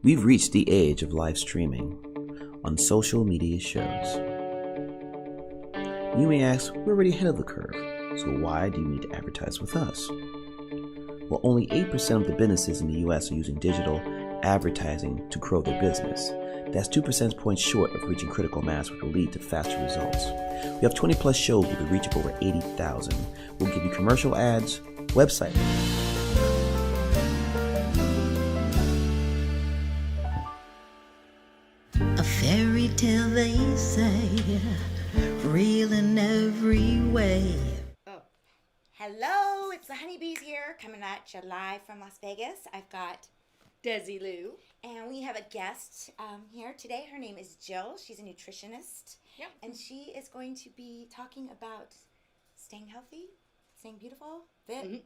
We've reached the age of live streaming on social media shows. You may ask, we're already ahead of the curve, so why do you need to advertise with us? Well, only 8% of the businesses in the US are using digital advertising to grow their business. That's 2 percentage points short of reaching critical mass, which will lead to faster results. We have 20 plus shows with a reach of over 80,000. We'll give you commercial ads, website. A fairy tale, they say, real in every way. Oh. Hello, it's the Honeybees here, coming at you live from Las Vegas. I've got Dezi Lou. and we have a guest here today. Her name is Jill. She's a nutritionist. Yep. And she is going to be talking about staying healthy, staying beautiful, fit.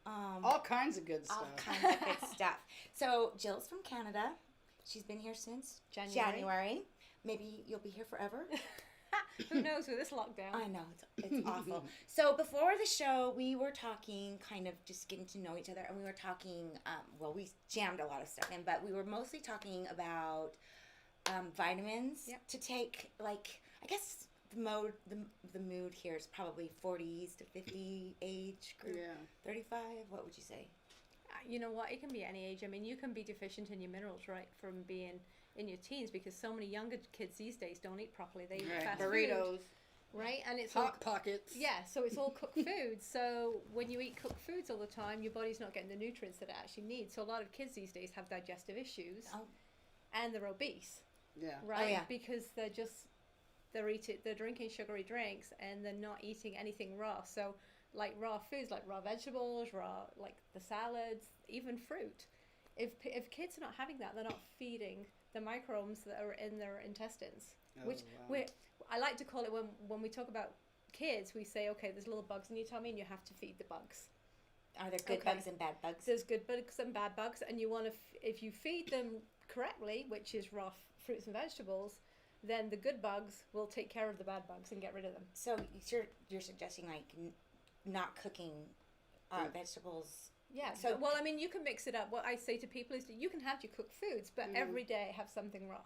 All kinds of good stuff. All kinds of good stuff. So Jill's from Canada. She's been here since January. Maybe you'll be here forever. Who knows with this lockdown? I know, it's awful. So before the show, we were talking, kind of just getting to know each other, and we were talking, we jammed a lot of stuff in, but we were mostly talking about vitamins to take, like, I guess the mood here is probably 40s to 50 age group, 35, what would you say? You know what? It can be any age. I mean, you can be deficient in your minerals, right, from being in your teens, because so many younger kids these days don't eat properly. They eat fast burritos, food, right? And it's hot pockets. Yeah, so it's all cooked foods. So when you eat cooked foods all the time, your body's not getting the nutrients that it actually needs. So a lot of kids these days have digestive issues, and they're obese. Yeah. Right. Oh, yeah. Because they're drinking sugary drinks and they're not eating anything raw. So like raw foods, like raw vegetables, like the salads, even fruit. If kids are not having that, they're not feeding the microbes that are in their intestines. I like to call it, when we talk about kids, we say, okay, there's little bugs in your tummy and you have to feed the bugs. Are there good bugs and bad bugs? There's good bugs and bad bugs, and you want to, if you feed them correctly, which is raw fruits and vegetables, then the good bugs will take care of the bad bugs and get rid of them. So you're suggesting, like, not cooking vegetables. Yeah. So, well, I mean, you can mix it up. What I say to people is that you can have your cooked foods, but every day have something raw.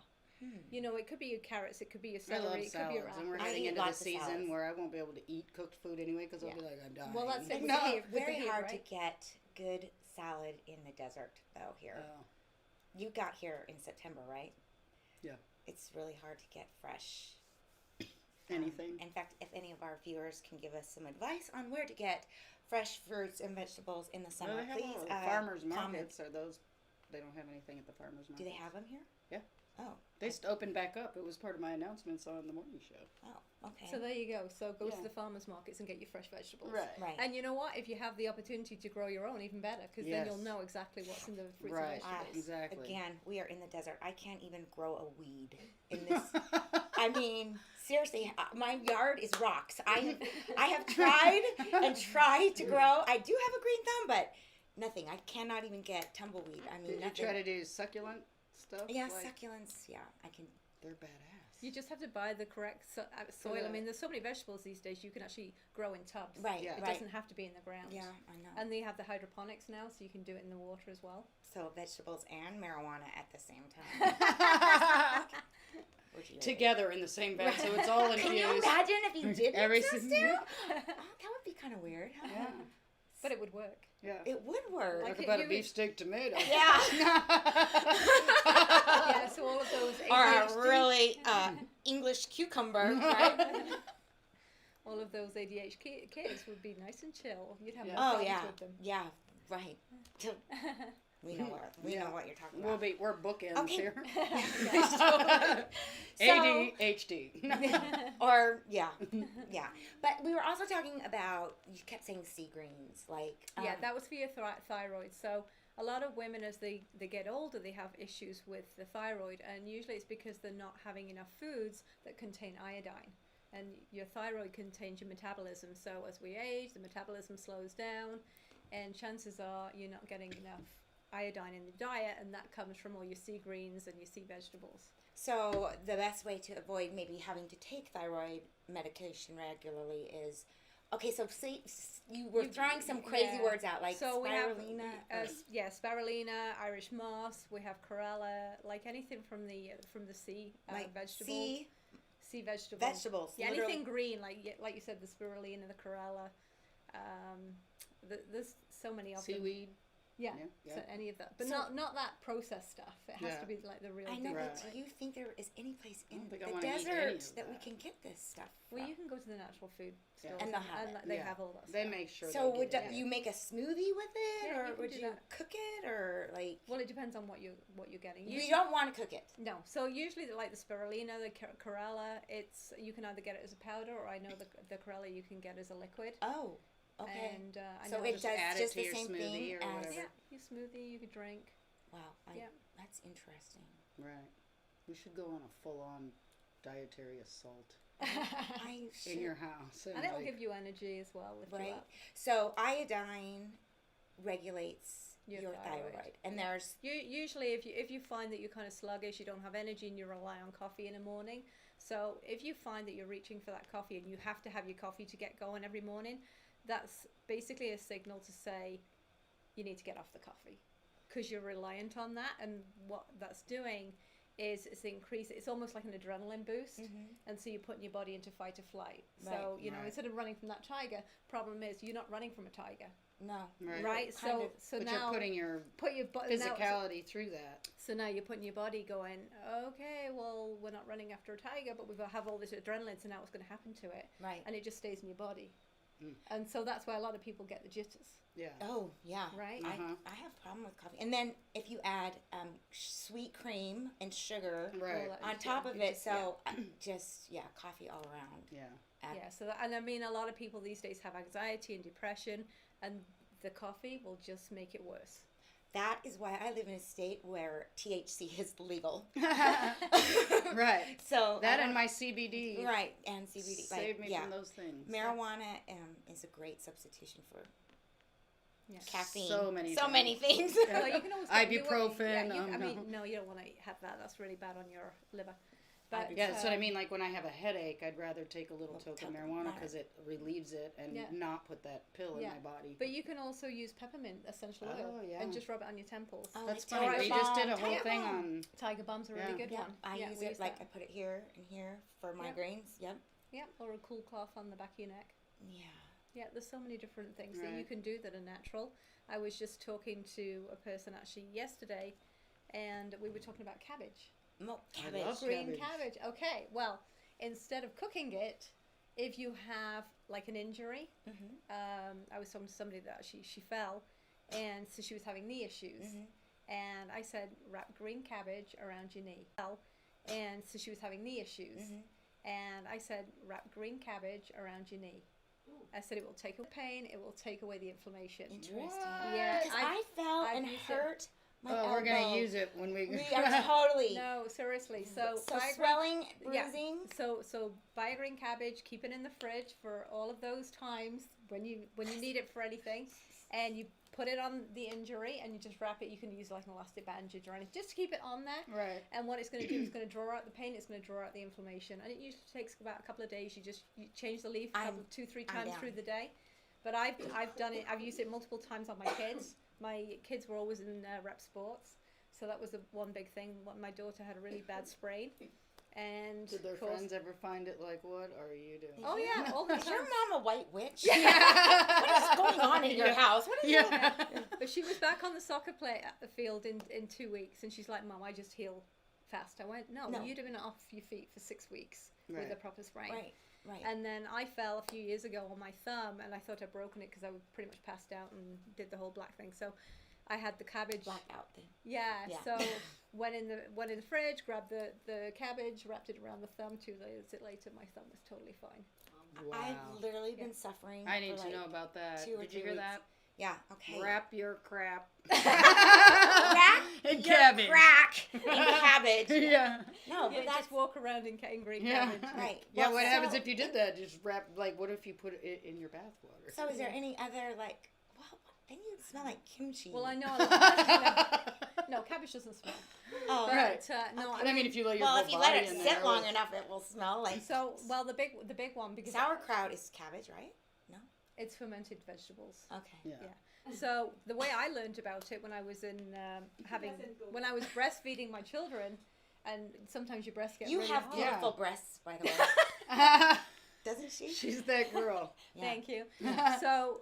You know, it could be your carrots, it could be your celery, it could be your and we're heading into the season where I won't be able to eat cooked food anyway because I'll be like, I'm dying. Well, that's it. It's very hard to get good salad in the desert, though, here. Oh. You got here in September, right? Yeah. It's really hard to get fresh. Anything. In fact, if any of our viewers can give us some advice on where to get fresh fruits and vegetables in the summer, Well, they have please farmers markets. Are those? They don't have anything at the farmers market. Do they have them here? Yeah. Oh. They opened back up. It was part of my announcements on the morning show. Oh, okay. So there you go. So go to the farmers markets and get your fresh vegetables. Right. And you know what? If you have the opportunity to grow your own, even better, because then you'll know exactly what's in the fruits and vegetables. Exactly. Again, we are in the desert. I can't even grow a weed in this. I mean, seriously, my yard is rocks. I have tried and tried to grow. I do have a green thumb, but nothing. I cannot even get tumbleweed. I mean, Did you try to do succulent stuff? Yeah, succulents. Yeah, I can. They're badass. You just have to buy the correct soil. I mean, there's so many vegetables these days you can actually grow in tubs. Right. Yeah. It doesn't have to be in the ground. Yeah, I know. And they have the hydroponics now, so you can do it in the water as well. So vegetables and marijuana at the same time. Together in the same bed, so it's all infused. Can you imagine if you did mix those two? That would be kind of weird. Huh? Yeah. But it would work. Yeah. It would work. Talk about a beefsteak tomato. Yeah. Yeah, so all of those ADHD, or a really English cucumber, right? all of those ADHD kids would be nice and chill. You'd have no Oh, problems yeah. with them. Yeah, right. We know what you're talking about. We're bookends here. ADHD. Or yeah. But we were also talking about, you kept saying sea greens, like Yeah, that was for your thyroid. So a lot of women, as they get older, they have issues with the thyroid, and usually it's because they're not having enough foods that contain iodine. And your thyroid contains your metabolism. So as we age, the metabolism slows down, and chances are you're not getting enough iodine in the diet, and that comes from all your sea greens and your sea vegetables. So the best way to avoid maybe having to take thyroid medication regularly is Okay, so see, you were throwing some crazy words out, like so spirulina. we have spirulina, Irish moss. We have chlorella, like anything from the sea like vegetables. Sea vegetables. Vegetables. Yeah, literally. anything green, like you said, the spirulina, the chlorella. There's so many of them. Seaweed. Yeah, Yeah. so any of that, but So- not that processed stuff. It has to be like the real I know, deal. but do you think there is any place in don't think I the wanna eat any desert of that we that. can get this stuff? Well, from? you can go to the natural food stores And they'll have it. they have all that They stuff. make sure. So they would get it. you make a smoothie with it, Yeah, or you can would do you that. cook it, or like? Well, it depends on what you're getting. You don't want to cook it. No, so usually like the spirulina, the chlorella, you can either get it as a powder, or I know the chlorella you can get as a liquid. Oh, okay. And I So know it just does add it just to the your same smoothie thing or as. whatever. yeah, your smoothie you could drink. Wow, Yeah. that's interesting. Right. We should go on a full-on dietary assault I in should. your house. And it'll give you energy as well. Lift you Right. up. So iodine regulates Your your thyroid. thyroid, and there's Usually, if you find that you're kind of sluggish, you don't have energy, and you rely on coffee in the morning. So if you find that you're reaching for that coffee and you have to have your coffee to get going every morning, that's basically a signal to say you need to get off the coffee, because you're reliant on that. And what that's doing is it's increase. It's almost like an adrenaline boost, and so you're putting your body into fight or flight. So Right. you know, Right. instead of running from that tiger, problem is you're not running from a tiger, no. right? Kind So of. so But now you're putting your put your body physicality through that. So now you're putting your body going, okay, well, we're not running after a tiger, but we have all this adrenaline, so now what's going to happen to it? Right. And it just stays in your body. Mm. And so that's why a lot of people get the jitters. Yeah. Oh yeah. Right. I have a problem with coffee, and then if you add sweet cream and sugar Right. Well, on top of it, so just coffee all around. Yeah. Yeah, so that, and I mean, a lot of people these days have anxiety and depression, and the coffee will just make it worse. That is why I live in a state where THC is legal. Right. So That and my CBD. right, and CBD Save me from those things. Marijuana is a great substitution for Yeah. caffeine. So many things. Well, you can always get Ibuprofen, I mean, no, you don't want to have that. That's really bad on your liver. But Yeah, that's what I mean. Like when I have a headache, I'd rather take a little toke of toke of marijuana marijuana. because it relieves it and Yeah. not put that pill Yeah. in my body. But you can also use peppermint essential oil Oh, yeah. and just rub it on your temples. Oh, That's like funny. Tiger We just did a Balm, whole Tiger thing Balm. on. Tiger Balm's a really Yeah. good Yeah, one. I Yeah, use we it like that. I put it here and here for migraines. Yep. Yeah, or a cool cloth on the back of your neck. Yeah. Yeah, there's so many different things that you Right. can do that are natural. I was just talking to a person actually yesterday, and we were talking about cabbage. Cabbage. love Green Cabbage. cabbage. Okay, well, instead of cooking it, if you have like an injury, I was talking to somebody that she fell, and so she was having knee issues, and I said wrap green cabbage around your knee. And so she was having knee issues, and I said wrap green cabbage around your knee. I said it will take away pain, it will take away the inflammation. Interesting. Yeah, Because I fell I've and used it. hurt my Oh, elbow. we're gonna use it when we. We are totally. No, seriously. So swelling, yeah. bruising. So buy a green cabbage, keep it in the fridge for all of those times when you need it for anything, and you put it on the injury and you just wrap it. You can use like an elastic bandage or anything just to keep it on there. Right. And what it's going to do is going to draw out the pain. It's going to draw out the inflammation, and it usually takes about a couple of days. You change the leaf two, 3 times down. through the day. But I've done it. I've used it multiple times on my kids. My kids were always in rep sports, so that was the one big thing. My daughter had a really bad sprain, and Did their of course, friends ever find it like, what are you doing? oh yeah, all the Is your time. mom a white witch? What is going on in your house? What is Yeah. But she was back on the soccer field in 2 weeks, and she's like, "Mom, I just heal fast." I went, "No, No. you'd have been off your feet for 6 weeks with Right. a proper sprain." Right. And then I fell a few years ago on my thumb, and I thought I'd broken it because I was pretty much passed out and did the whole black thing. So I had the cabbage. Blackout thing. Yeah. Yeah. So went in the fridge, grabbed the cabbage, wrapped it around the thumb. 2 days later, my thumb was totally fine. Wow. I've literally been suffering. I need for to like know about that. 2 or Did 3 you hear weeks. that? Yeah. Okay. Wrap your crap. Wrap in your cabbage. crack in cabbage. Yeah. No, Yeah, but that's just walk around in green Yeah. cabbage. right. Yeah, Well, what happens so- if you did that? Just wrap, like, what if you put it in your bath water? So is there any other like? Well, then you smell like kimchi. Well, I know. No, cabbage doesn't smell. Oh, But, Right. no, I mean, if you let your well, whole if you let body it in sit there, long enough, it will smell like. So, well, the big one because Sauerkraut is cabbage, right? No. It's fermented vegetables. Okay. Yeah. So the way I learned about it when I was when I was breastfeeding my children, and sometimes your breasts get You really have hard. beautiful breasts, by the way. Doesn't she? She's that girl. Yeah. Thank you. So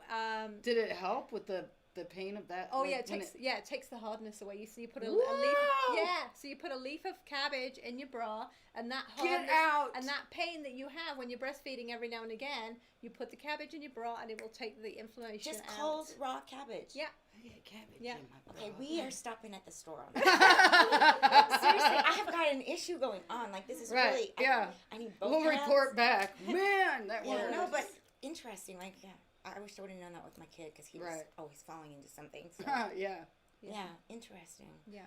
Did it help with the pain of that? oh like, yeah, when it takes the hardness away. You put a leaf. Whoa! Yeah, so you put a leaf of cabbage in your bra, and that Get hardness out! and that pain that you have when you're breastfeeding every now and again, you put the cabbage in your bra, and it will take the inflammation Just out. cold raw cabbage. Yeah. I get cabbage Yeah. in my bra. Okay, we are stopping at the store on that. Seriously, I have got an issue going on. Like, this is Right, really... yeah. I need both We'll hands. report back. Man, that Yeah, works. no, but interesting. Like, yeah. I wish I would have known that with my kid because he was Right. always falling into something. So, Yeah. yeah, interesting. Yeah.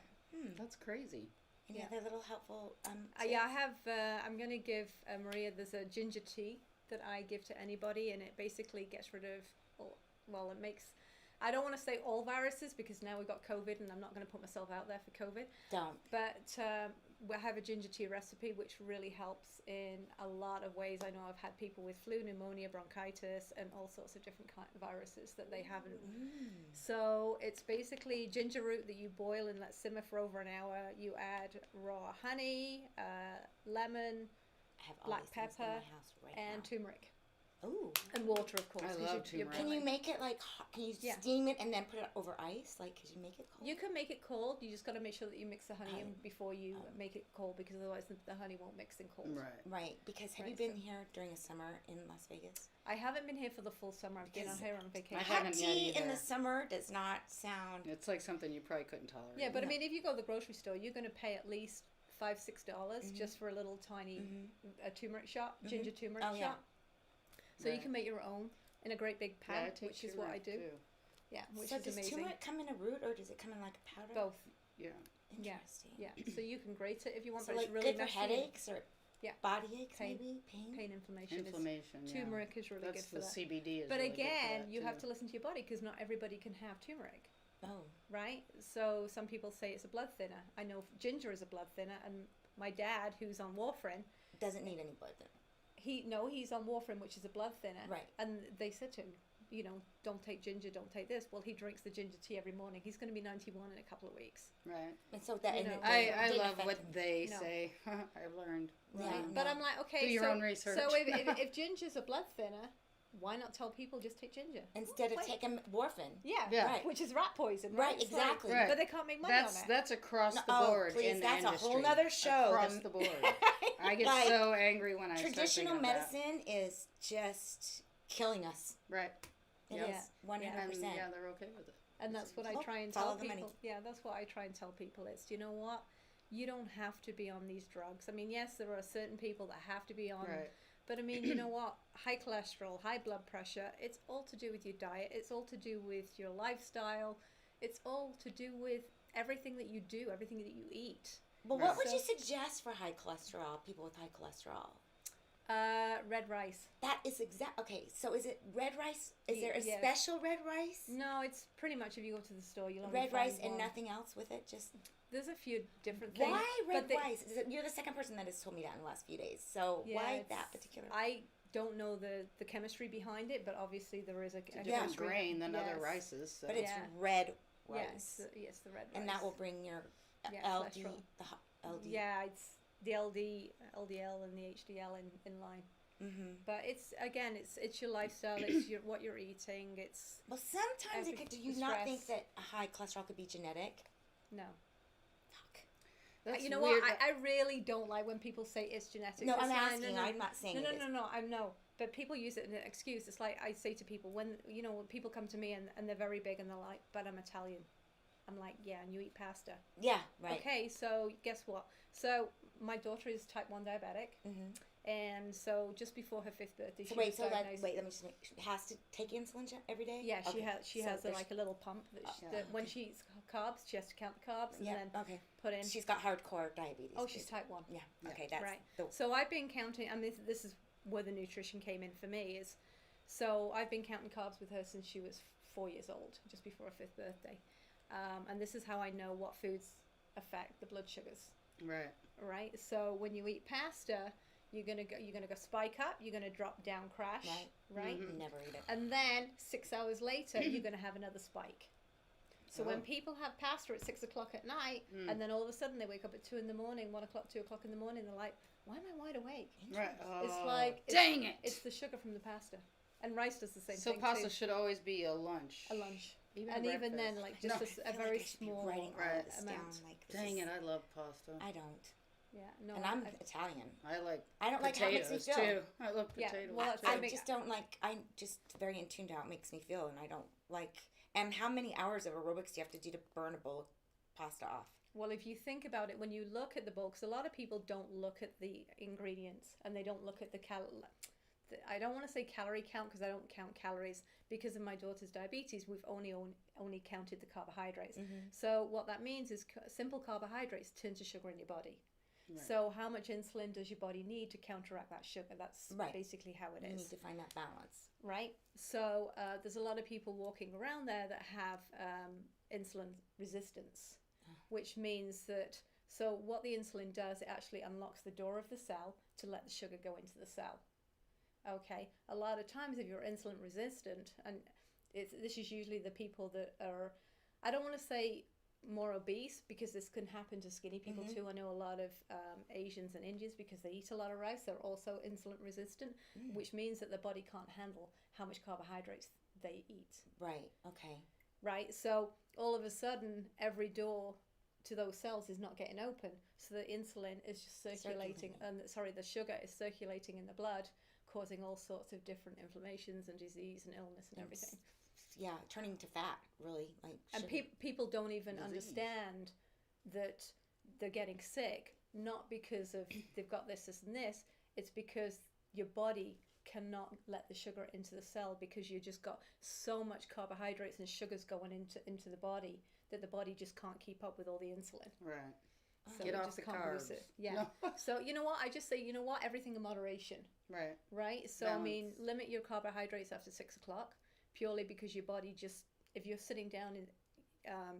That's crazy. Any Yeah. other little helpful Yeah, I tips? have. I'm going to give Maria. There's a ginger tea that I give to anybody, and it basically gets rid of. Well, it makes. I don't want to say all viruses because now we've got COVID, and I'm not going to put myself out there for COVID. Don't. But we have a ginger tea recipe which really helps in a lot of ways. I know I've had people with flu, pneumonia, bronchitis, and all sorts of different viruses that they haven't. So it's basically ginger root that you boil and let simmer for over an hour. You add raw honey, lemon, I have all black these things in my pepper, house right and now. turmeric. Ooh. And water, of course. I 'cause love you're turmeric. Can you boiling. make it like hot? Can you Yeah. steam it and then put it over ice? Like, could you make it cold? You can make it cold. You just got to make sure that you mix the honey in Oh. before you make it cold, because otherwise the honey won't mix in cold. Right. Right, because have you Right, been so- here during the summer in Las Vegas? I haven't been here for the full summer. I've been Because here on vacation. I Hot haven't yet tea in either. the summer does not sound... It's like something you probably couldn't tolerate. Yeah, but I No. mean, if you go to the grocery store, you're going to pay at least $5-6 just for a little tiny a turmeric shot, ginger turmeric Oh, yeah. shot. So you Right. can make your own in a great big Yeah, pan, I take which is what I turmeric, do. too. Yeah, which So is does amazing. turmeric come in a root or does it come in like a powder? Both. Yeah. Yeah. Interesting. Yeah. So you can grate it if you want, So but like it's really good for messy. headaches or Yeah. body aches Pain. maybe? Pain? Pain inflammation. Inflammation. Is, yeah. turmeric is really That's good for the that. CBD is But really good for again, that, you have too. to listen to your body, because not everybody can have turmeric. Oh. Right? So some people say it's a blood thinner. I know ginger is a blood thinner, and my dad, who's on warfarin, Doesn't need any blood then. he's on warfarin, which is a blood thinner. Right. And they said to him, don't take ginger, don't take this. Well, he drinks the ginger tea every morning. He's going to be 91 in a couple of weeks. Right. And so that... You and know. it I didn't love affect what him. they No. say. I've learned. Yeah, Right? no. But I'm like, okay, Do your so, own research. so if ginger's a blood thinner, why not tell people just take ginger? Instead of Wait. taking warfarin. Yeah, Yeah. Right. which is rat poison. Right, It's like- exactly. Right. But they can't make money on it. That's across No, the board please, in the that's industry. a whole nother show. Across the board. I get Like, so angry when I start traditional thinking of that. medicine is just killing us. Right. It Yeah. is 100%. And yeah, they're okay with it. And that's what I Oh, try and follow tell the money. people. Yeah, that's what I try and tell people is, you know what? You don't have to be on these drugs. I mean, yes, there are certain people that have to be on. Right. But I mean, you know what? High cholesterol, high blood pressure, it's all to do with your diet. It's all to do with your lifestyle. It's all to do with everything that you do, everything that you eat. But what Right. would So- you suggest for high cholesterol, people with high cholesterol? Red rice. That is exact. Okay, so is it red rice? Is there a Yes. special red rice? No, it's pretty much if you go to the store, you'll only Red find rice and one. nothing else with it? Just There's a few different things. why red but they- rice? You're the second person that has told me that in the last few days. So Yeah, why it's- that particular? I don't know the chemistry behind it, but obviously there is a Different chemistry. grain than other Yes. rices. So. But it's Yeah. red Yes, rice, yes, the red rice. and that will bring your Yeah, LD, cholesterol. LD. Yeah, it's the LDL and the HDL in line. Mm-hmm. But it's again, it's your lifestyle, it's what you're eating. It's Well, sometimes it could. Do you the not think stress. that a high cholesterol could be genetic? no. Fuck. That's You know weird. what? I really don't like when people say it's genetic. No, It's I'm like, asking. I'm not saying No, it no, is. no, no. I know, but people use it as an excuse. It's like I say to people when when people come to me and they're very big and they're like, "But I'm Italian." I'm like, "Yeah, and you eat pasta." Yeah, right. Okay, so guess what? So my daughter is type 1 diabetic, and so just before her 5th birthday, So she wait, was so diagnosed. let me just make. She has to take insulin every day. Yeah, she Okay. has. She So has there's- like a little pump that, Yeah. that when she eats carbs, she has to count the carbs and Yeah. then Okay. put in. She's got hardcore diabetes. Oh, she's type 1. Yeah. Okay. That's Right. the. So I've been counting, and this is where the nutrition came in for me. Is so I've been counting carbs with her since she was 4 years old, just before her 5th birthday, and this is how I know what foods affect the blood sugars. Right. Right. So when you eat pasta, You're gonna go spike up. You're gonna drop down, crash. Right. Never eat it. And then 6 hours later, you're gonna have another spike. So when people have pasta at 6 o'clock at night, and then all of a sudden they wake up at 2 in the morning, 1 o'clock, 2 o'clock in the morning, they're like, "Why am I wide awake?" Right. It's like, dang it! It's the sugar from the pasta, and rice does the same So thing pasta too. should always be a lunch. A lunch, Even and even breakfast. then, like just I a feel very like I should be small writing all Right. this amount. down. Like, this Dang is- it! I love pasta. I don't. Yeah, no, And I'm Italian. I like I don't like how it makes me potatoes feel. too. I love Yeah, potatoes. well, too. I make- just don't like. I'm just very in tune to how it makes me feel, and I don't like. And how many hours of aerobics do you have to do to burn a bowl of pasta off? Well, if you think about it, when you look at the bowl, because a lot of people don't look at the ingredients and they don't look at the I don't want to say calorie count because I don't count calories. Because of my daughter's diabetes, we've only counted the carbohydrates. So what that means is simple carbohydrates turn to sugar in your body. Right. So how much insulin does your body need to counteract that sugar? That's Right. basically how it You is. need to find that balance. Right? So there's a lot of people walking around there that have insulin resistance, which means that, so what the insulin does, it actually unlocks the door of the cell to let the sugar go into the cell. Okay, a lot of times if you're insulin resistant, and this is usually the people that are, I don't want to say more obese because this can happen to skinny people too. I know a lot of Asians and Indians, because they eat a lot of rice, they're also insulin resistant, which means that their body can't handle how much carbohydrates they eat. Right. Okay. Right, so all of a sudden every door to those cells is not getting open, so the insulin is just circulating. And the sugar is circulating in the blood, causing all sorts of different inflammations and disease and illness and everything. Yeah, turning to fat, really. Like, And people don't even understand that they're getting sick, not because of they've got this, and this. It's because your body cannot let the sugar into the cell, because you just got so much carbohydrates and sugars going into the body that the body just can't keep up with all the insulin. Right. So Get it off just the can't produce carbs. it. Yeah. So you know what? I just say, you know what? Everything in moderation. Right. Right? So Balance. I mean, limit your carbohydrates after 6 o'clock, purely because your body just, if you're sitting down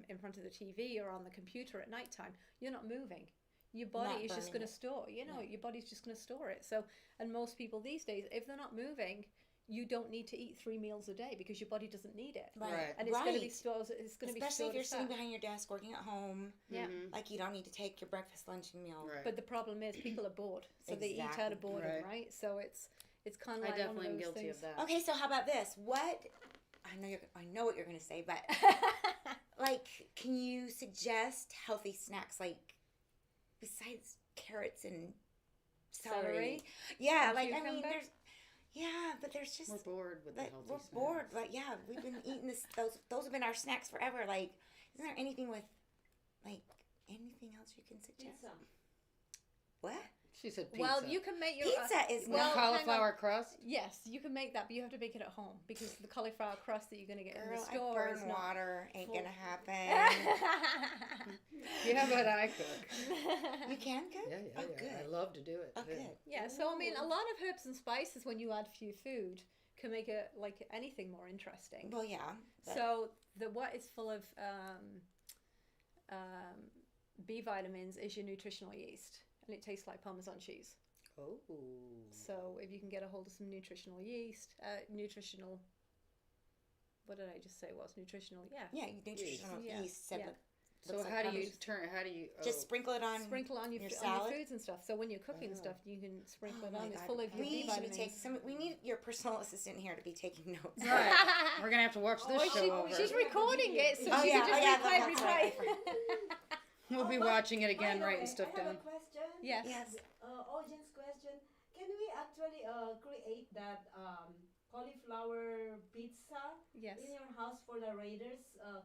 in front of the TV or on the computer at nighttime, you're not moving. Your body Not is just burning going it. to store, your body's just going to store it. So, and most people these days, if they're not moving, you don't need to eat 3 meals a day because your body doesn't need it. Right. And it's going to be stored. It's going to be Especially stored if you're as sitting fat. behind your desk working at home. Yeah. Like, you don't need to take your breakfast, lunch, and meal. Right. But the problem is people are bored, so they eat out Exactly. of boredom, Right. right? So it's kind of I like definitely one am of those guilty things. of that. Okay, so how about this? What? I know what you're going to say, but like, can you suggest healthy snacks, like, besides carrots and celery? Yeah, And like, I mean, cucumber? but there's just, We're bored with the like, healthy we're snacks. bored. Like, yeah, we've been eating this. Those have been our snacks forever. Like, isn't there anything with, like, anything else you can suggest? Pizza. What? She said pizza. Well, you can make your Pizza is well, not hang on. cauliflower crust. Yes, you can make that, but you have to make it at home because the cauliflower crust that you're going to get in Girl, the store I burn is not. water. Ain't full. gonna happen. Yeah, but I cook. You can cook? Yeah, Oh, yeah. good. I love to do it. Oh, too. good. Yeah, so I mean, a lot of herbs and spices when you add to your food can make it like anything more interesting. Well, yeah. but- So what is full of B vitamins is your nutritional yeast, and it tastes like Parmesan cheese. Oh. So if you can get a hold of some nutritional yeast, what did I just say? Was nutritional? Yeah. Yeah, nutritional Yeah. yeast. Said Yeah. look- So looks like how do you Parmesan. turn? How do you Just sprinkle it on. Sprinkle on your your on your salad? foods and stuff. So when you're cooking and stuff, you can sprinkle Oh it my on. It's God. full of your We B should be vitamins. taking some. We need your personal assistant here to be taking notes. Right. We're gonna have to watch this show over. She's recording it, so Oh, she yeah. can Oh, just yeah, replay, that's right. We'll be but watching it again, by the writing way, stuff I have down. a question. Yes. Yes. Audience question. Can we actually create that cauliflower pizza Yes. in your house for the raiders,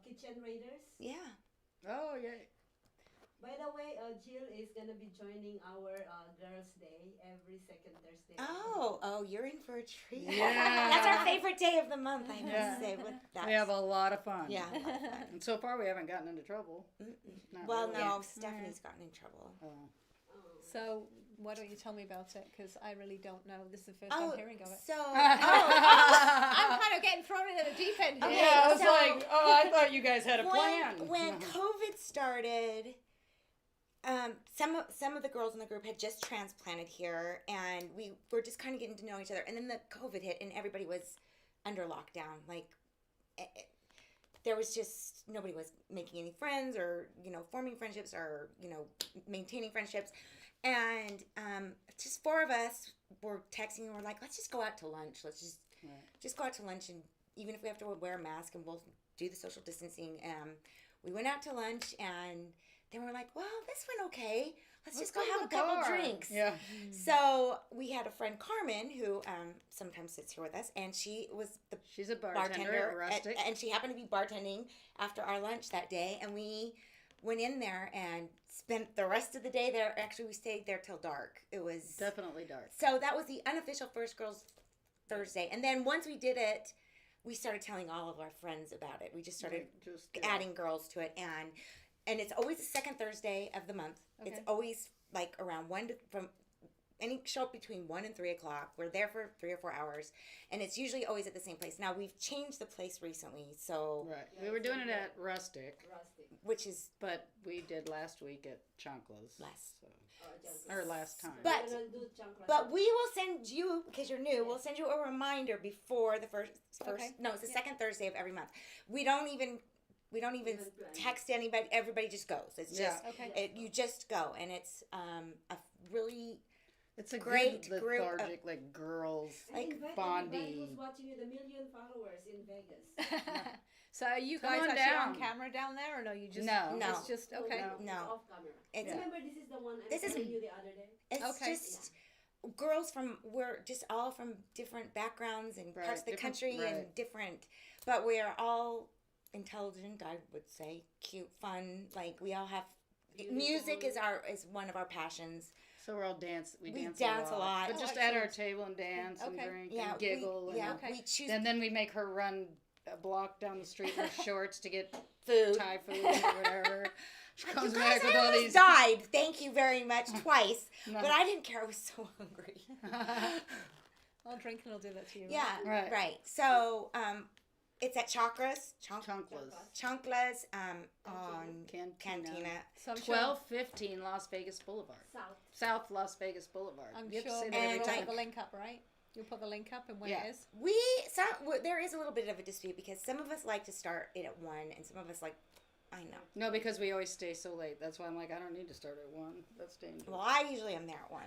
kitchen raiders? Yeah. Oh yeah. By the way, Jill is gonna be joining our Girls' Day every second Thursday. Oh, you're in for a treat. Yeah. That's our favorite day of the month, I must Yeah. say. With that. We have a lot of fun. Yeah. a lot of fun. And so far, we haven't gotten into trouble. Not Well, really. no, Yeah. Stephanie's gotten in trouble. Oh. So why don't you tell me about it? Because I really don't know. This is the first I'm hearing of it. so I'm kind of getting thrown into the deep end here. Okay, Yeah, I was so like, oh, I thought you guys had a plan. when COVID started, some of the girls in the group had just transplanted here, and we were just kind of getting to know each other. And then the COVID hit, and everybody was under lockdown. Like, there was just nobody was making any friends, or forming friendships, or maintaining friendships. And just four of us were texting, and we're like, let's just go out to lunch. Let's just go out to lunch, and even if we have to wear a mask, and we'll do the social distancing. We went out to lunch, and then we're like, well, this went okay. Let's just go have a couple drinks. Yeah. So we had a friend, Carmen, who sometimes sits here with us, and she's a bartender at Rustic. and she happened to be bartending after our lunch that day, and we went in there and spent the rest of the day there. Actually, we stayed there till dark. It was Definitely dark. So that was the unofficial First Girls Thursday. And then once we did it, we started telling all of our friends about it. We just started adding girls to it, and it's always the second Thursday of the month. Okay. It's always like around show up between 1 and 3 o'clock. We're there for 3 or 4 hours, and it's usually always at the same place. Now we've changed the place recently, so right. We were doing it at Rustic, but we did last week at Chonkla's last time. But we will send you, because you're new, we'll send you a reminder before the first. No, it's the second Thursday of every month. We don't even text anybody. Everybody just goes. It's just you just go, and it's a really. It's a great good group lethargic, like girls, like bonding. Who's watching you? The 1 million followers in Vegas. So are you guys actually on camera down there, or no? You just no. It's just okay. No. It's off camera. Remember, this is the one I was telling you the other day. It's just girls we're just all from different backgrounds and parts of the country and different, but we're all intelligent. I would say cute, fun. Like we all have music is one of our passions. So we're all dance. We dance a lot. But just at our table and dance and drink and giggle. We choose. And then we make her run a block down the street in her shorts to get food, Thai food or whatever. She comes back with all these. Died. Thank you very much twice. No. But I didn't care. I was so hungry. Well, drinking will do that to you. Yeah. Right. So, it's at Chonkla's on Cantina. So 1215 Las Vegas Boulevard. South Las Vegas Boulevard. I'm you sure and you'll put the link up, right? You'll put the link up and when it is? There is a little bit of a dispute because some of us like to start it at 1 and some of us like, I know. No, because we always stay so late. That's why I'm like, I don't need to start at 1. That's dangerous. Well, I usually am there at 1.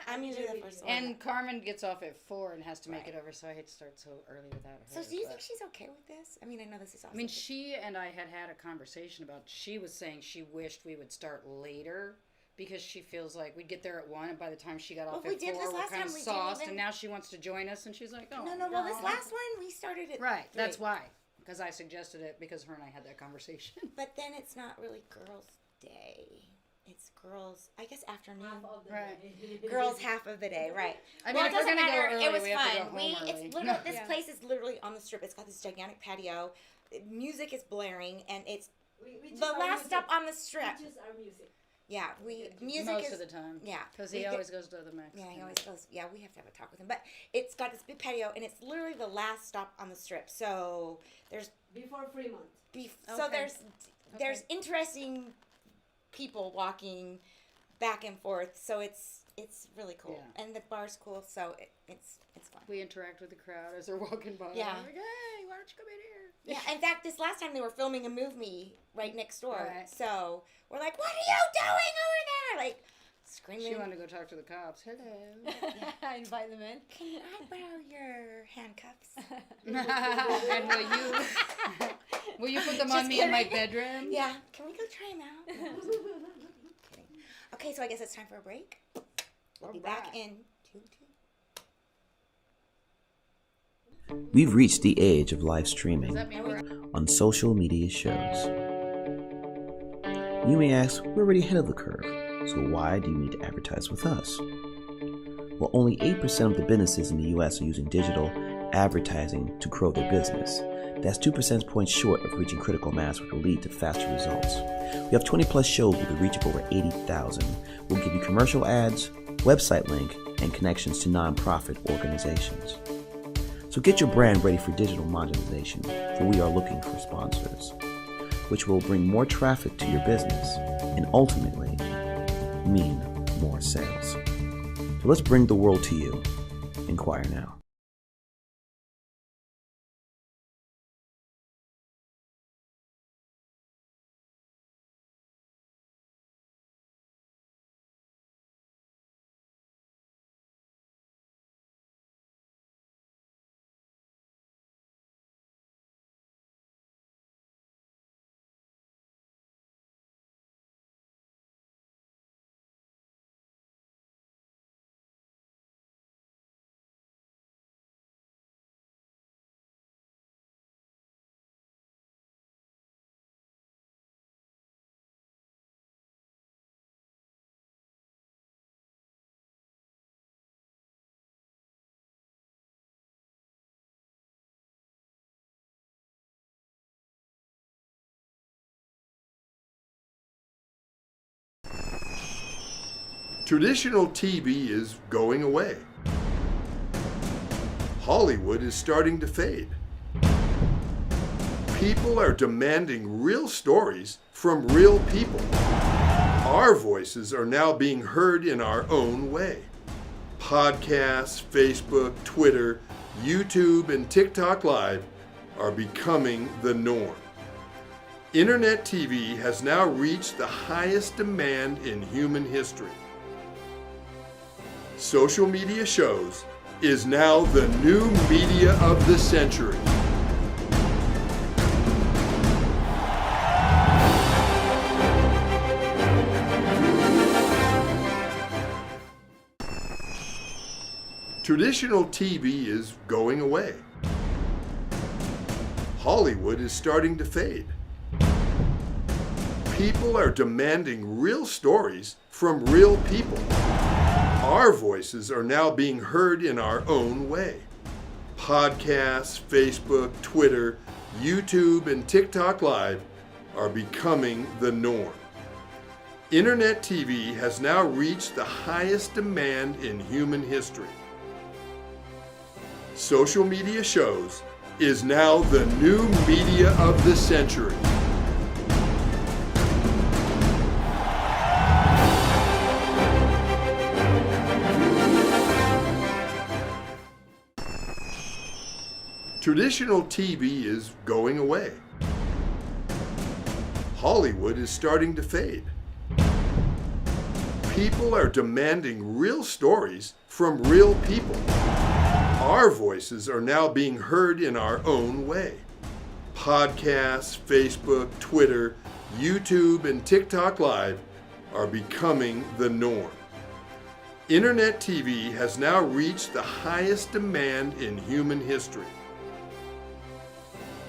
I'm usually the first one. And Carmen gets off at 4 and has to make it over, so I hate to start so early without her. So do you think she's okay with this? I mean, I know this is awesome. I mean, she and I had a conversation about, she was saying she wished we would start later because she feels like we'd get there at 1 and by the time she got off at 4, we're kind of sauced, and now she wants to join us, and she's like, oh. No, well, this last one, we started at 3. That's why. Because I suggested it because her and I had that conversation. But then it's not really girls' day. It's girls, I guess, afternoon. Half of the day. Girls half of the day, right. I mean, it doesn't matter. Early, it was we fun. Have to go home early. This place is literally on the strip. It's got this gigantic patio. Music is blaring, and it's the last stop on the strip. We choose our music. Yeah, music most of the time. Yeah, because he always goes to the Mexican. Yeah, he always goes. Yeah, we have to have a talk with him. But it's got this big patio, and it's literally the last stop on the strip. So there's before Fremont. So there's interesting people walking back and forth. So it's really cool, and the bar's cool. So it's fun. We interact with the crowd as they're walking by. Yeah. We're like, hey, why don't you come in here? Yeah, in fact, this last time they were filming a movie right next door. Right. So we're like, what are you doing over there? Like, screaming. She wanted to go talk to the cops. Hello. I invite them in. Can I borrow your handcuffs? And will you put them on me in my bedroom? Yeah. Can we go try them out? No, kidding. Okay, so I guess it's time for a break. We'll be back in 2. We've reached the age of live streaming on social media shows. You may ask, we're already ahead of the curve, so why do you need to advertise with us? Well, only 8% of the businesses in the US are using digital advertising to grow their business. That's 2 percentage points short of reaching critical mass, which will lead to faster results. We have 20 plus shows with a reach of over 80,000. We'll give you commercial ads, website link, and connections to nonprofit organizations. So get your brand ready for digital monetization, for we are looking for sponsors, which will bring more traffic to your business and ultimately mean more sales. So let's bring the world to you. Inquire now. Traditional TV is going away. Hollywood is starting to fade. People are demanding real stories from real people. Our voices are now being heard in our own way. Podcasts, Facebook, Twitter, YouTube, and TikTok Live are becoming the norm. Internet TV has now reached the highest demand in human history. Social media shows is now the new media of the century. Traditional TV is going away. Hollywood is starting to fade. People are demanding real stories from real people. Our voices are now being heard in our own way. Podcasts, Facebook, Twitter, YouTube, and TikTok Live are becoming the norm. Internet TV has now reached the highest demand in human history. Social media shows is now the new media of the century. Traditional TV is going away. Hollywood is starting to fade. People are demanding real stories from real people. Our voices are now being heard in our own way. Podcasts, Facebook, Twitter, YouTube, and TikTok Live are becoming the norm. Internet TV has now reached the highest demand in human history.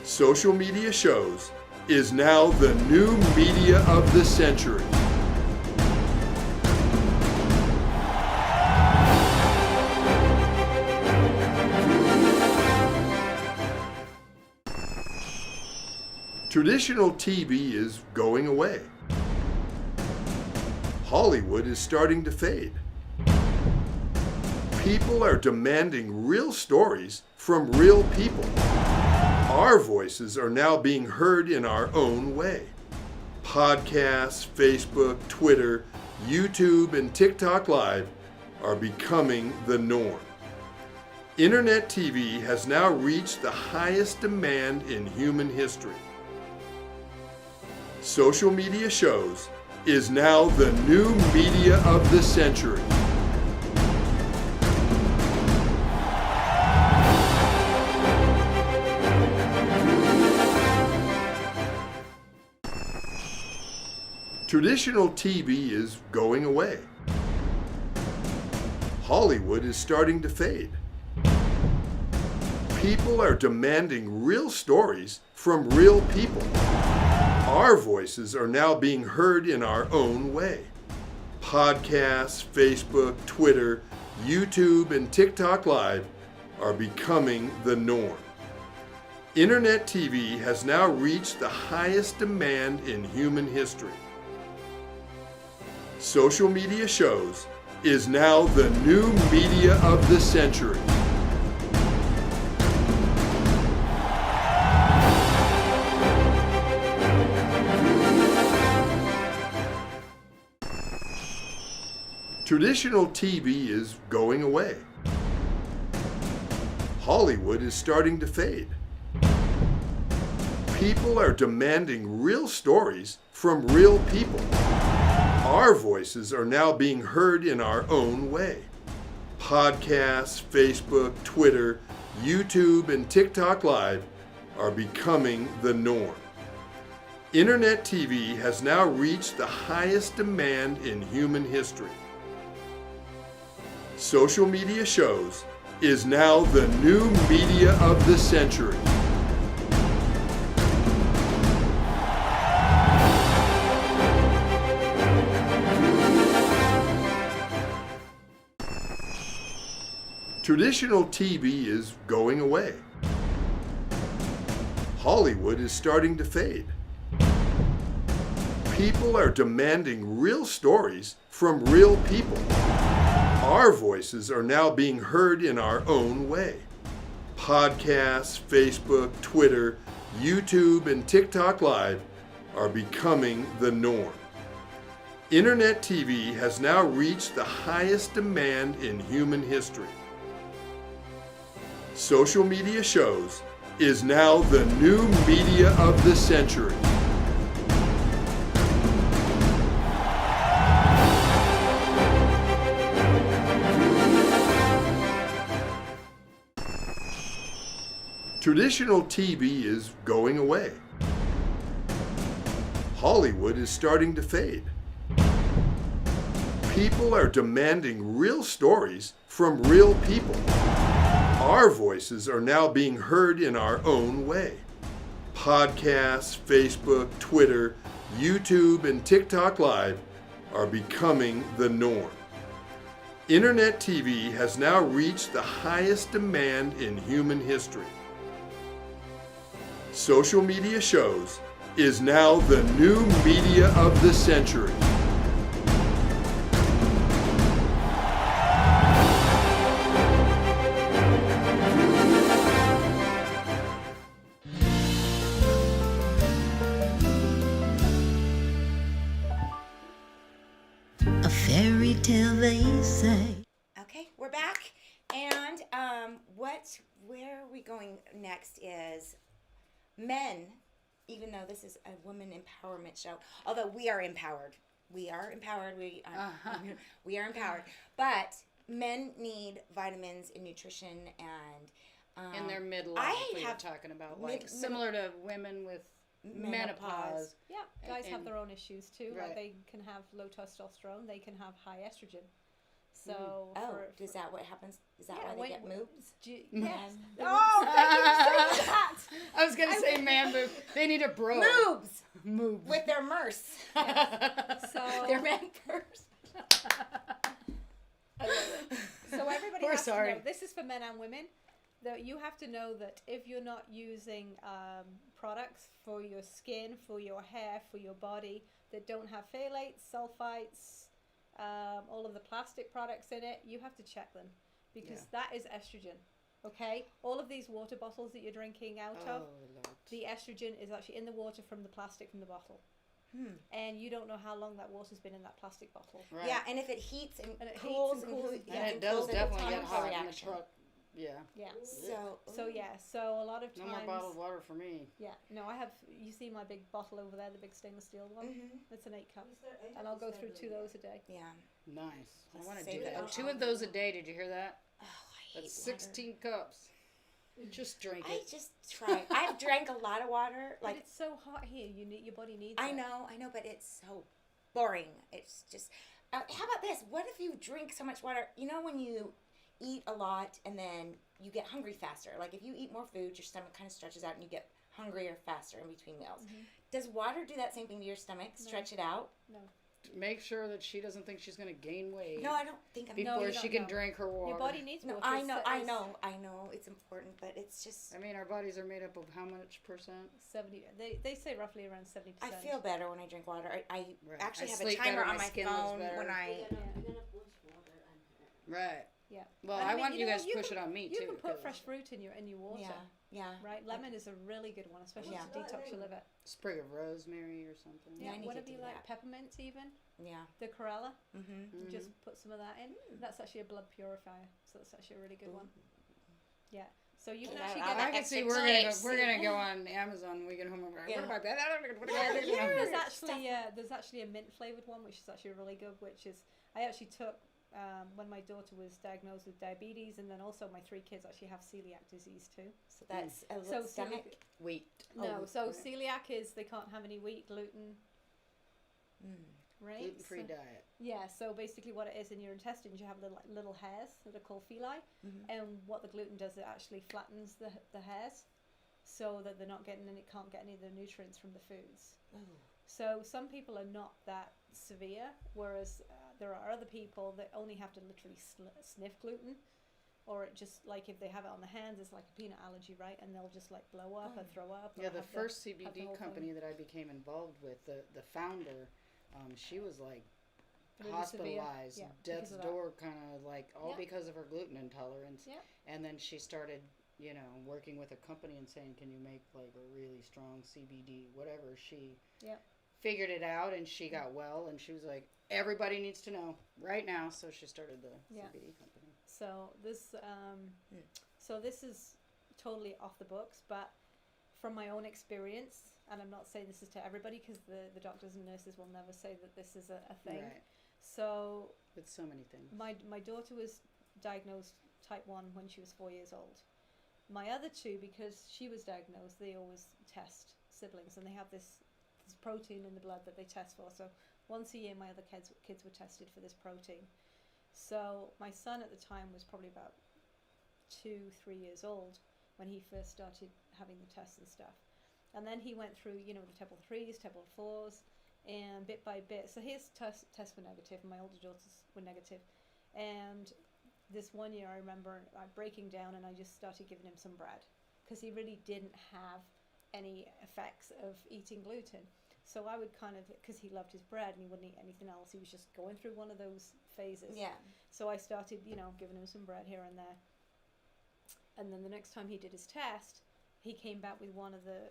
Social media shows is now the new media of the century. Traditional TV is going away. Hollywood is starting to fade. People are demanding real stories from real people. Our voices are now being heard in our own way. Podcasts, Facebook, Twitter, YouTube, and TikTok Live are becoming the norm. Internet TV has now reached the highest demand in human history. Social media shows is now the new media of the century. Traditional TV is going away. Hollywood is starting to fade. People are demanding real stories from real people. Our voices are now being heard in our own way. Podcasts, Facebook, Twitter, YouTube, and TikTok Live are becoming the norm. Internet TV has now reached the highest demand in human history. Social media shows is now the new media of the century. Traditional TV is going away. Hollywood is starting to fade. People are demanding real stories from real people. Our voices are now being heard in our own way. Podcasts, Facebook, Twitter, YouTube, and TikTok Live are becoming the norm. Internet TV has now reached the highest demand in human history. Social media shows is now the new media of the century. Traditional TV is going away. Hollywood is starting to fade. People are demanding real stories from real people. Our voices are now being heard in our own way. Podcasts, Facebook, Twitter, YouTube, and TikTok Live are becoming the norm. Internet TV has now reached the highest demand in human history. Social media shows is now the new media of the century. Traditional TV is going away. Hollywood is starting to fade. People are demanding real stories from real people. Our voices are now being heard in our own way. Podcasts, Facebook, Twitter, YouTube, and TikTok Live are becoming the norm. Internet TV has now reached the highest demand in human history. Social media shows is now the new media of the century. A fairy tale they say. Okay, we're back. And where are we going next is men, even though this is a women empowerment show, although we are empowered. We are empowered. We are empowered. But men need vitamins and nutrition and in their midlife, we were talking about, like similar to women with menopause. Yeah, guys have their own issues too. Right. Like they can have low testosterone, they can have high estrogen. So, is that what happens? Is that why they get moobs? Yes. Oh, thank you for saying that. I was going to say man boob. They need a bro. Moobs. Moobs. With their mers. So their man purse. So everybody We're has sorry. to know, this is for men and women, that you have to know that if you're not using products for your skin, for your hair, for your body, that don't have phthalates, sulfites, all of the plastic products in it, you have to check them, because that is estrogen. Okay, all of these water bottles that you're drinking out of, Lord. the estrogen is actually in the water from the plastic from the bottle. And you don't know how long that water's been in that plastic bottle. Right. Yeah, and if it heats and it cools heats and and cools, cools, yeah, And it and does cools, definitely it's get a hot in the reaction. truck. Yeah. Yeah. So So a lot of times. No more bottled water for me. Yeah. No, I have. You see my big bottle over there, the big stainless steel one. It's an 8 cup, and I'll go through 2 of those a day. yeah. Nice. I want to save do it that. all. 2 of those a day. Did you hear that? Oh, I hate That's 16 cups. Just drink water. it. I just try. I've drank a lot of water. But Like it's so hot here. Your body needs. I it. know, but it's so boring. It's just. How about this? What if you drink so much water? You know when you eat a lot and then you get hungry faster. Like if you eat more food, your stomach kind of stretches out and you get hungrier faster in between meals. Does water do that same thing to your stomach? Stretch it out? No. Make sure that she doesn't think she's going to gain weight. No, I don't think I'm. Before you she don't can know. drink her water. Your body needs No, water. I know, It's- I know. It's important, but it's just. I mean, our bodies are made up of how much percent? 70. They say roughly around 70%. I feel better when I drink water. I actually I have a sleep timer better, on my my skin looks phone better. when I. We're gonna push water on her. Right. Yeah. Well, And I want you guys to push can, it on me you too. can put fresh fruit in your water. Yeah. Right. Lemon is a really good one, especially to detox your liver. Sprig of rosemary or something. Yeah. I need Whatever to you do like, that. peppermint even. Yeah. The chlorella. Mm-hmm. Just put some of that in. That's actually a blood purifier, so that's actually a really good one. Yeah. So you can actually get. I can see we're gonna go on Amazon when we get home. What about that? There's actually a mint flavored one, which is actually really good. Which is I actually took when my daughter was diagnosed with diabetes, and then also my 3 kids actually have celiac disease too. So that's so stomach. Wheat. No, celiac is they can't have any wheat, gluten. Right. Gluten-free diet. Yeah, so basically what it is in your intestines, you have little hairs that are called villi, and what the gluten does, it actually flattens the hairs so that they're not getting and it can't get any of the nutrients from the foods. So some people are not that severe, whereas there are other people that only have to literally sniff gluten, or it just like if they have it on the hands, it's like a peanut allergy, right? And they'll just like blow up or throw up. Yeah, the first CBD company that I became involved with, the founder, she was like really hospitalized, death's door kind of like all because of her gluten intolerance. Yeah. And then she started, working with a company and saying, can you make like a really strong CBD, whatever. She figured it out and she got well and she was like, everybody needs to know right now. So she started the CBD company. So this is totally off the books, but from my own experience, and I'm not saying this is to everybody because the doctors and nurses will never say that this is a thing. Right. So with so many things. My daughter was diagnosed type 1 when she was 4 years old. My other 2, because she was diagnosed, they always test siblings, and they have this protein in the blood that they test for. So once a year, my other kids were tested for this protein. So my son at the time was probably about 2-3 years old when he first started having the tests and stuff. And then he went through, the Table 3s, Table 4s, and bit by bit. So his tests were negative, and my older daughters were negative. And this one year, I remember breaking down, and I just started giving him some bread because he really didn't have any effects of eating gluten. So I would kind of, because he loved his bread and he wouldn't eat anything else, he was just going through one of those phases. Yeah. So I started, giving him some bread here and there. And then the next time he did his test, he came back with one of the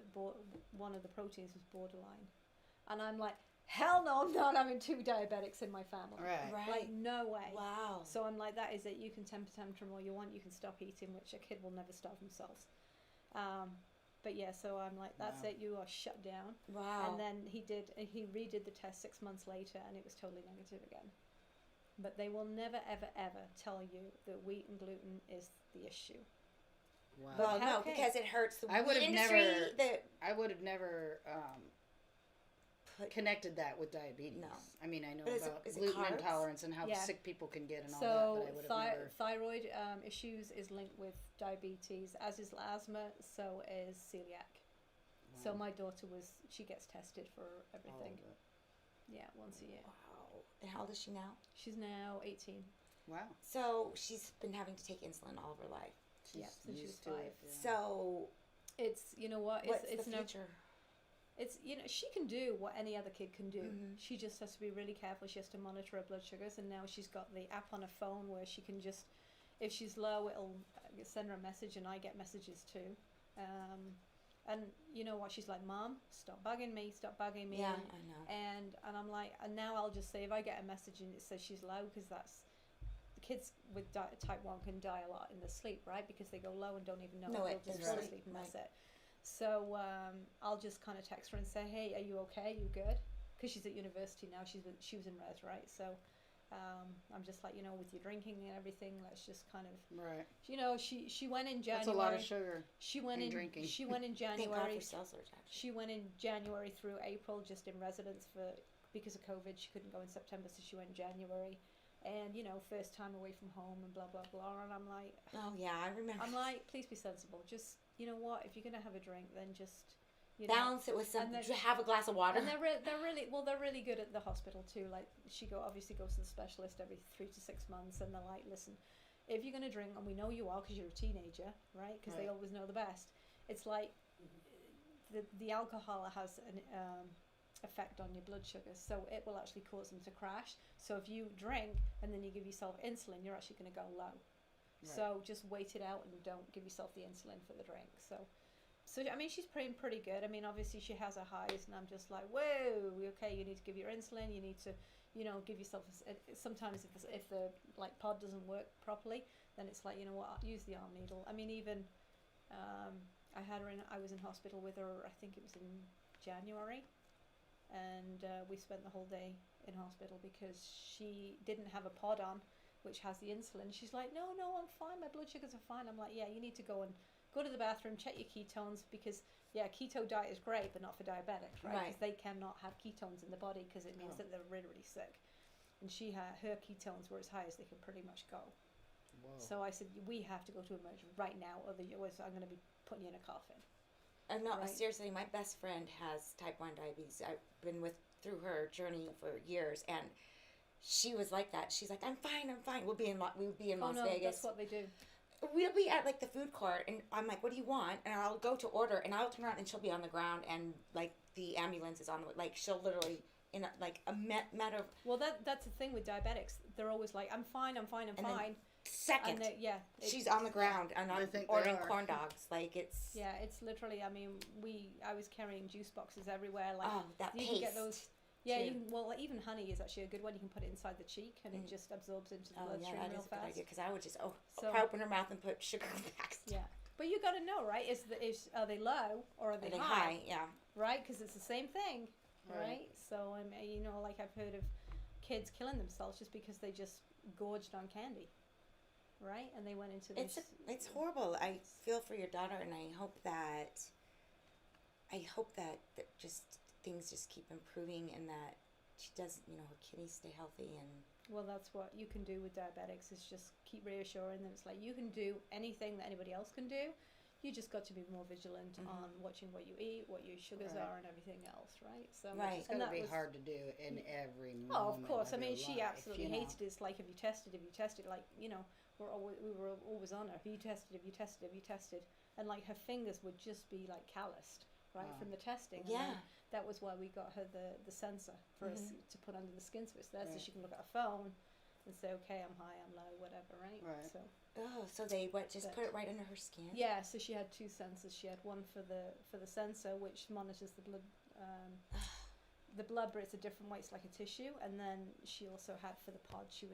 proteins was borderline, and I'm like, hell no, I'm not having 2 diabetics in my family. Right. Like, no way. Wow. So I'm like, that is it. You can temper tantrum all you want. You can stop eating, which a kid will never starve themselves. But yeah, so I'm like, that's it. You are shut down. Wow. And then he redid the test 6 months later, and it was totally negative again. But they will never, ever, ever tell you that wheat and gluten is the issue. Wow. Well, no, because it hurts the wheat industry. I would have never connected that with diabetes. No. I mean, I know about gluten intolerance and how sick people can get and all that, but I would have never... thyroid issues is linked with diabetes, as is asthma, so is celiac. Wow. So my daughter she gets tested for everything. Yeah, once a year. Wow. And how old is she now? She's now 18. Wow. So she's been having to take insulin all of her life. Since she was 5. So it's, what's the future? It's, she can do what any other kid can do. She just has to be really careful. She has to monitor her blood sugars, and now she's got the app on her phone where she can just, if she's low, it'll send her a message, and I get messages too. And you know what? She's like, Mom, stop bugging me. Yeah, I know. And I'm like, and now I'll just say, if I get a message and it says she's low, because that's, kids with type 1 can die a lot in their sleep, right? Because they go low and don't even know. They'll just fall asleep and that's it. So I'll just kind of text her and say, hey, are you okay? You good? Because she's at university now. She was in res, right? So I'm just like, with your drinking and everything, let's just kind of... Right. She went in January. That's a lot of sugar. She went in drinking. She went in January. Thank God for seltzers, actually. She went in January through April, just in residence because of COVID. She couldn't go in September, so she went in January. And, first time away from home and blah, blah, blah. And I'm like... Oh, yeah, I remember. I'm like, please be sensible. Just, you know what? If you're going to have a drink, then just... balance it with some... have a glass of water. And they're really good at the hospital, too. Like, she obviously goes to the specialist every 3 to 6 months. And they're like, listen, if you're going to drink, and we know you are because you're a teenager, right? Because they always know the best. It's like the alcohol has effect on your blood sugars, so it will actually cause them to crash. So if you drink and then you give yourself insulin, you're actually going to go low. Right. So just wait it out and don't give yourself the insulin for the drink. So I mean, she's pretty good. I mean, obviously she has her highs, and I'm just like, whoa, okay, you need to give your insulin. You need to, give yourself. Sometimes if the like pod doesn't work properly, then it's like, you know what, use the arm needle. I mean, even I was in hospital with her. I think it was in January, and we spent the whole day in hospital because she didn't have a pod on, which has the insulin. She's like, no, I'm fine. My blood sugars are fine. I'm like, yeah, you need to go to the bathroom, check your ketones, because keto diet is great, but not for diabetics, right? Because they cannot have ketones in the body because it means that they're really, really sick. And her ketones were as high as they could pretty much go. Whoa. So I said, we have to go to emergency right now, otherwise I'm going to be putting you in a coffin. No, seriously, my best friend has type 1 diabetes. I've been through her journey for years, and she was like that. She's like, I'm fine. We'll be in Las Vegas. That's what they do. We'll be at like the food court, and I'm like, what do you want? And I'll go to order, and I'll turn around, and she'll be on the ground, and like the ambulance is on the, like she'll literally in a matter of. Well, that's the thing with diabetics. They're always like, I'm fine. Second, she's on the ground, and I'm ordering corn dogs. Like it's. Yeah, it's literally. I mean, I was carrying juice boxes everywhere. Like that you paste. Can get those. Yeah, even honey is actually a good one. You can put it inside the cheek, and it just absorbs into the bloodstream real fast. Good idea, because I would just pry open her mouth and put sugar back. Yeah, but you got to know, right? Are they low or are they high? Yeah, right, because it's the same thing, right? So like I've heard of kids killing themselves just because they just gorged on candy, right? And they went into this. It's horrible. I feel for your daughter, and I hope that just things just keep improving, and that she does, her kidneys stay healthy. And well, that's what you can do with diabetics, is just keep reassuring them. It's like you can do anything that anybody else can do. You just got to be more vigilant on watching what you eat, what your sugars are, and everything else, right? So it's going to be hard to do in every moment. Oh, of course. I mean, she life, absolutely hated it. It's like, have you tested? Like, we were always on her. Have you tested? And like her fingers would just be like calloused, right, from the testing. And that was why we got her the sensor for us to put under the skin, so it's there, so she can look at her phone and say, okay, I'm high, I'm low, whatever, right? So. So they put it right under her skin? Yeah, so she had two sensors. She had one for the sensor, which monitors the blood, but it's a different way. It's like a tissue. And then she also had for the pod. She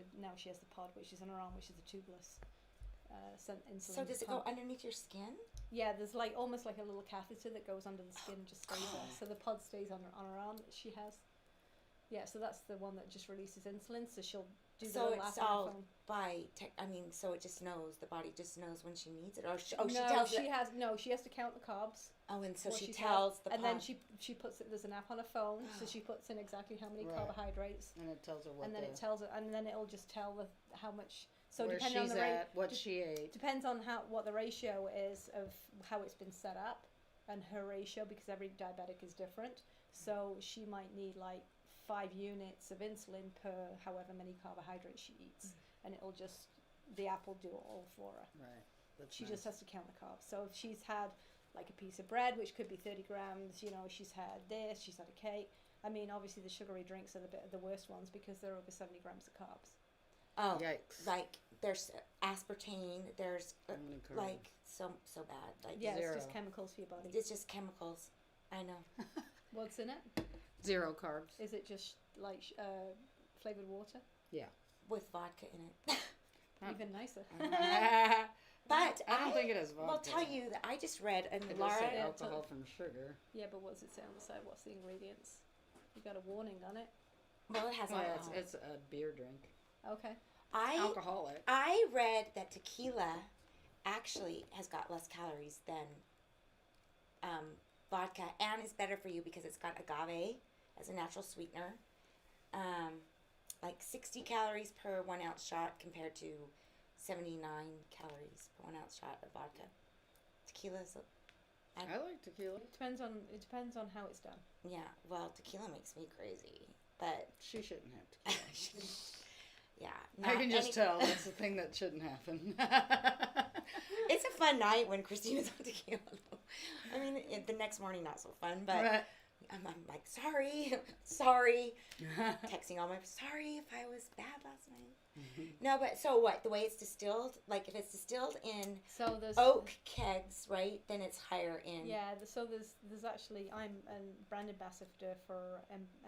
has the pod, which is on her arm, which is a tubeless insulin. So does it go underneath your skin? Yeah, there's like almost like a little catheter that goes under the skin and just stays there. So the pod stays on her arm that she has. Yeah, so that's the one that just releases insulin. So she'll do the little app on her phone. So it just knows, the body just knows when she needs it, or she has to count the carbs. Oh, and so she tells the pod. And then she puts it. There's an app on her phone, so she puts in exactly how many carbohydrates. And it tells her what. And then it tells her, and then it'll just tell how much. So where depending she's on the at, what she ate. Depends on what the ratio is of how it's been set up, and her ratio, because every diabetic is different. So she might need like 5 units of insulin per however many carbohydrates she eats, and it'll just, the app will do it all for her. Right. She just has to count the carbs. So if she's had like a piece of bread, which could be 30 grams, she's had this, she's had a cake. I mean, obviously the sugary drinks are the worst ones because they're over 70 grams of carbs. Oh, yikes! Like there's aspartame. There's like so bad. Like it's just chemicals for your body. It's just chemicals. I know. What's in it? 0 carbs. Is it just like flavored water? Yeah. With vodka in it. Even nicer. But I don't think it is vodka. I'll tell you that I just read, and it Laura, alcohol from sugar. Yeah, but what does it say on the side? What's the ingredients? You got a warning on it. Well, it has alcohol. It's a beer drink. Okay. Alcoholic. I read that tequila actually has got less calories than vodka, and is better for you because it's got agave as a natural sweetener. Like 60 calories per 1 ounce shot compared to 79 calories per 1 ounce shot of vodka. Tequila's. I like tequila. It depends on how it's done. Yeah, well, tequila makes me crazy, but she shouldn't have tequila. Yeah, I can just tell that's the thing that shouldn't happen. It's a fun night when Christina's on tequila. I mean, the next morning not so fun, but I'm like, sorry. Texting all my, sorry if I was bad last night. No, but so what? The way it's distilled, like if it's distilled in oak kegs, right? Then it's higher in. Yeah. So there's actually, I'm a brand ambassador for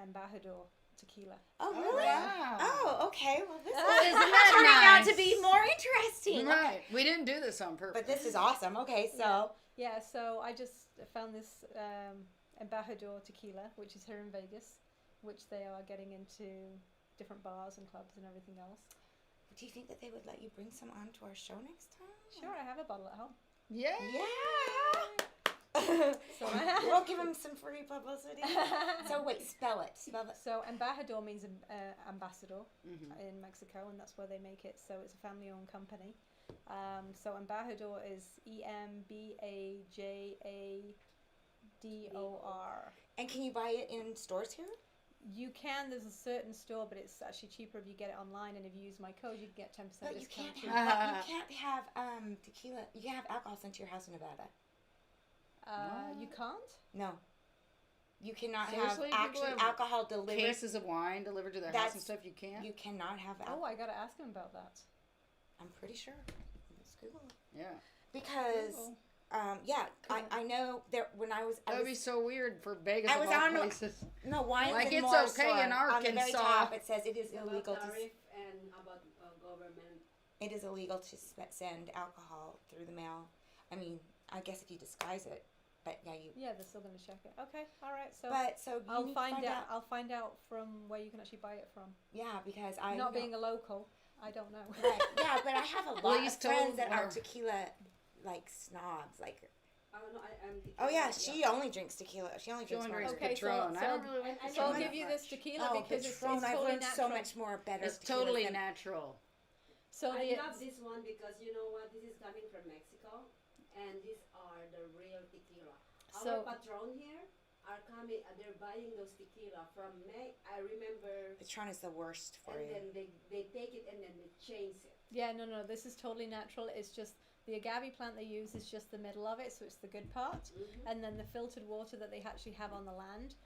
Embajador tequila. Oh, really? Wow. Oh, okay. Well, this Isn't is that turning out nice? to be more interesting. Right. We didn't do this on purpose. But this is awesome. Okay, so. Yeah, so I just found this Embajador tequila, which is here in Vegas, which they are getting into different bars and clubs and everything else. Do you think that they would let you bring some on to our show next time? Sure, I have a bottle at home. Yeah. So we'll give them some free publicity. So wait, spell it. So Embajador means ambassador in Mexico, and that's where they make it. So it's a family-owned company. So Embajador is EMBAJADOR. And can you buy it in stores here? You can. There's a certain store, but it's actually cheaper if you get it online. And if you use my code, you can get 10% But you discount. can't have tequila. You can't have alcohol sent to your house in Nevada. You can't? No. You cannot Seriously? have People have alcohol delivered. Cases of wine delivered to their house and stuff. You can't. You cannot have Oh, I gotta ask him about that. I'm pretty sure. Let's Google it. Yeah. Because, I know there when I was. That would be so weird for Vegas. I was of all on places. No, wine. Like and it's more okay in on the very Arkansas. top, it says it is About illegal to. tariff and about government. It is illegal to send alcohol through the mail. I mean, I guess if you disguise it, but yeah, you. Yeah, they're still gonna check it. Okay, all right. So, So you I'll need to find out. I'll find out from where you can actually buy it from. Yeah, because Not being a local, I don't know. Right. Yeah, but I have a lot Please of friends that tell are her. tequila like snobs. Like, Oh no, I'm. oh yeah, she only drinks tequila. She only drinks drinks margarita. Okay, Patron. so- I don't really like I So I'll know give you this tequila Oh, because it's Patron! I've totally learned natural. so much more better. It's tequilas totally than- natural. So I the love this one because you know what? This is coming from Mexico, and these are the real tequila. So- Our patron here are coming. They're buying those tequila from May. I remember. Patron is the worst for And you. then they take it and then they change it. yeah, no, this is totally natural. It's just the agave plant they use is just the middle of it, so it's the good part, and then the filtered water that they actually have on the land,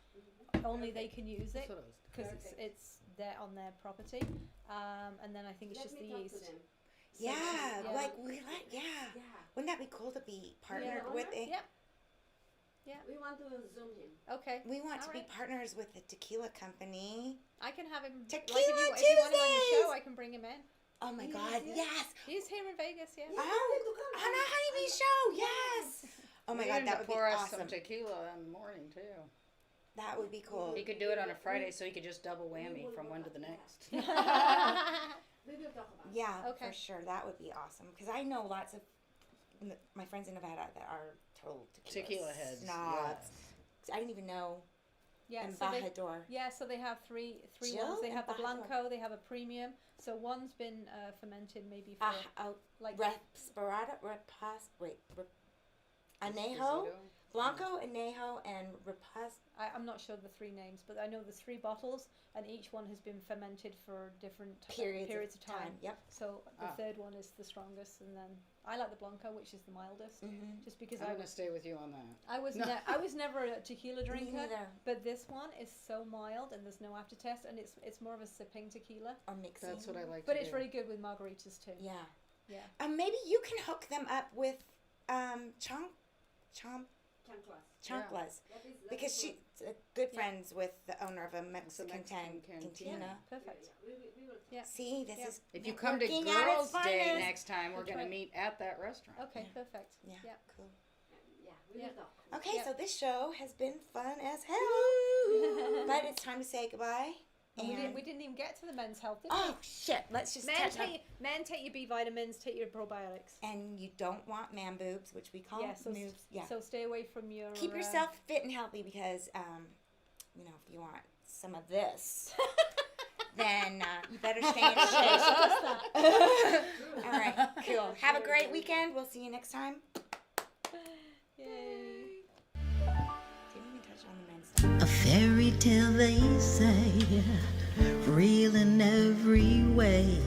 only they can use it That's what I was. because Perfect. it's there on their property, and then I think it's Let just me the talk yeast. to them. So Yeah, it's just- like we like. Yeah. Yeah. Wouldn't that be cool to be partnered Yeah. with a? Yeah. We want to zoom him. Okay. We want to All be right. partners with a tequila company. I can have him. Tequila like if you want him on your Tuesdays! show, I can bring him in. Oh my Yes, God! yes. Yes. He's here in Vegas, yeah. Oh, on a honeybee show. Yes. Oh my We God, need that to would be pour us awesome. some tequila in the morning too. That would be cool. He could do it on a Friday, so he could just double whammy from one to the next. We will talk about it. Yeah, Okay. for sure. That would be awesome because I know lots of my friends in Nevada that are total Tequila heads. snobs. I didn't even know Yeah, so they, Embajador. so they have three Jill? ones. They have the Embajador. Blanco, they have a premium. So one's been fermented maybe for like Anejo, Blanco, Anejo, and I'm not sure the three names, but I know there's 3 bottles, and each one has been fermented for different periods of time. Yep. So the third one is the strongest, and then I like the Blanco, which is the mildest, just because I'm gonna stay with you on that. I was never a tequila Me drinker, neither. but this one is so mild, and there's no aftertaste, and it's more of a sipping tequila. Or mixing. That's what I like. But to it's do. really good with margaritas too. Yeah. Yeah. Maybe you can hook them up with Chanclas. Because she's good friends with the owner of a Mexican Mexican cantina. Perfect. We will talk. Yeah. See, this is If you come to networking at its Girls' Day finest. next time, we're That's gonna right. meet at that restaurant. Okay, perfect. Yeah, Yeah. cool. Yeah, we will talk. Okay, Yeah. so this show has been fun as hell. But it's time to say goodbye. And We didn't even get to the men's health, did oh shit, let's just we? touch on. Men take your B vitamins, take your probiotics. And you don't want man boobs, which we call Yeah, so moves. Yeah. so stay away from your. Keep yourself fit and healthy because, if you want some of this, then you better stay in shape. All right, cool. Have a great weekend. We'll see you next time. Yay. Didn't even touch on the men's stuff. A fairy tale they say, real in every way.